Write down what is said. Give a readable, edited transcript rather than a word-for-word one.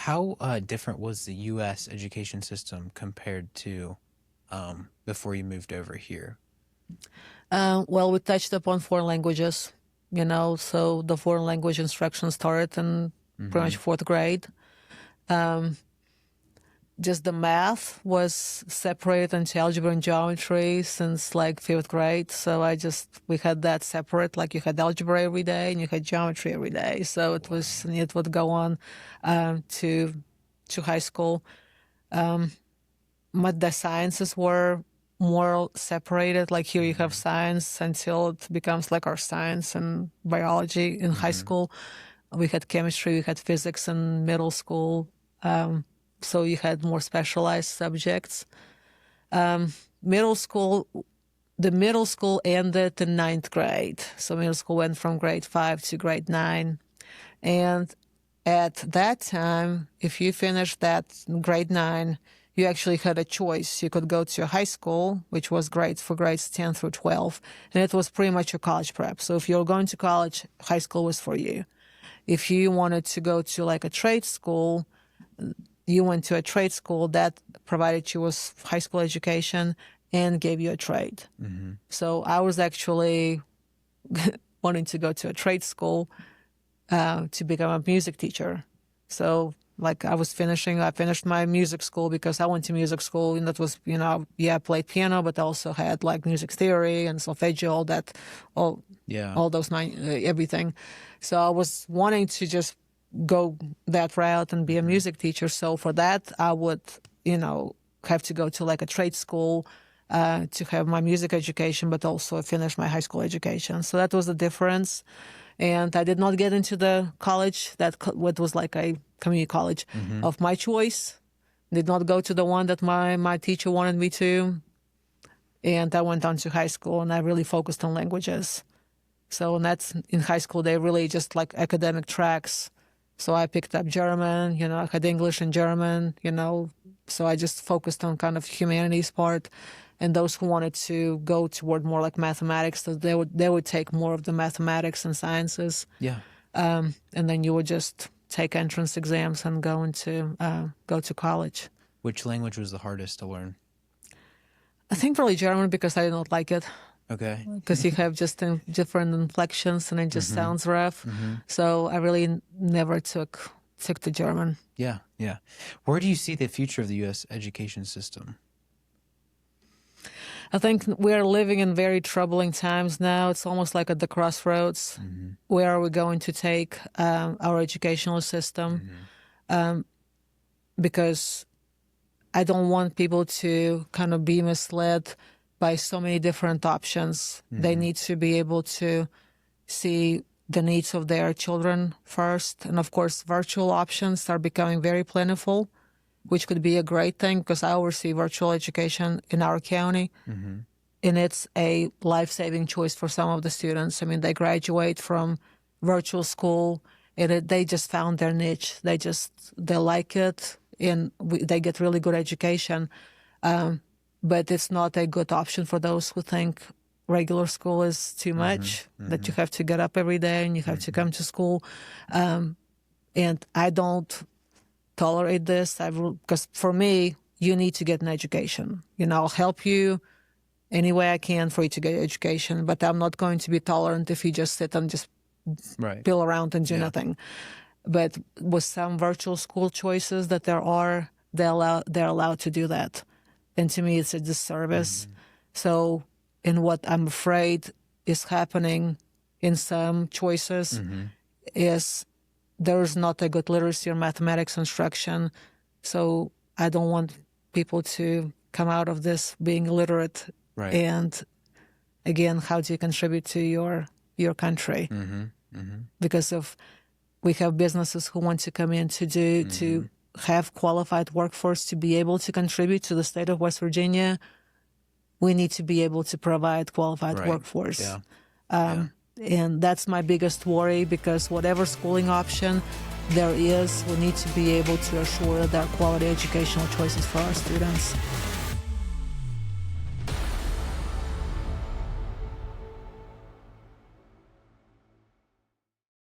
How different was the U.S. education system compared to before you moved over here? Well, we touched upon foreign languages, so the foreign language instruction started in pretty Mm-hmm. much fourth grade. Um, just the math was separated into algebra and geometry since like fifth grade. So we had that separate, like you had algebra every day and you had geometry every day. So it would go on to high school. But the sciences were more separated. Like here you have Mm-hmm. science until it becomes like our science and biology in high Mm-hmm. school. We had chemistry, we had physics in middle school. So you had more specialized subjects. Middle school, the middle school ended in ninth grade. So middle school went from grade 5 to grade 9. And at that time, if you finished that grade 9, you actually had a choice. You could go to a high school, which was great for grades 10 through 12, and it was pretty much a college prep. So if you were going to college, high school was for you. If you wanted to go to like a trade school, you went to a trade school that provided you with high school education and gave you a trade. Mm-hmm. So I was actually wanting to go to a trade school to become a music teacher. So like I finished my music school because I went to music school and that was, I played piano, but I also had like music theory and solfeggio, all those everything. So I was wanting to just go that route and be a music teacher. So for that, I would, have to go to like a trade school to have my music education, but also finish my high school education. So that was the difference. And I did not get into the college what was like a community college Mm-hmm. of my choice. Did not go to the one that my teacher wanted me to. And I went on to high school and I really focused on languages. So that's in high school, they really just like academic tracks. So I picked up German, I had English and German, so I just focused on kind of humanities part. And those who wanted to go toward more like mathematics, so they would take more of the mathematics and sciences. Yeah. And then you would just take entrance exams and go to college. Which language was the hardest to learn? I think probably German because I did not like it. Okay. Because you have just different inflections and it just Mm-hmm. sounds rough. Mm-hmm. So I really never took the German. Yeah, yeah. Where do you see the future of the U.S. education system? I think we're living in very troubling times now. It's almost like at the crossroads. Mm-hmm. Where are we going to take our educational system? Mm-hmm. Because I don't want people to kind of be misled by so many different options. Mm-hmm. They need to be able to see the needs of their children first. And of course, virtual options are becoming very plentiful, which could be a great thing because I oversee virtual education in our county. Mm-hmm. And it's a life-saving choice for some of the students. I mean, they graduate from virtual school and they just found their niche. They like it and they get really good education. But it's not a good option for those who think regular school is too much, that you have to get up every day and you have to come to school. And I don't tolerate this because for me, you need to get an education. I'll help you any way I can for you to get education, but I'm not going to be tolerant if you just sit and just pill around and do nothing. But with some virtual school choices that they're allowed to do that. And to me, it's a disservice. So, in what I'm afraid is happening in some choices is there's not a good literacy or mathematics instruction. So I don't want people to come out of this being illiterate. Right. And again, how do you contribute to your country? Because we have businesses who want to come in to have qualified workforce to be able to contribute to the state of West Virginia. We need to be able to provide qualified workforce. Yeah. And that's my biggest worry because whatever schooling option there is, we need to be able to assure that quality educational choices for our students.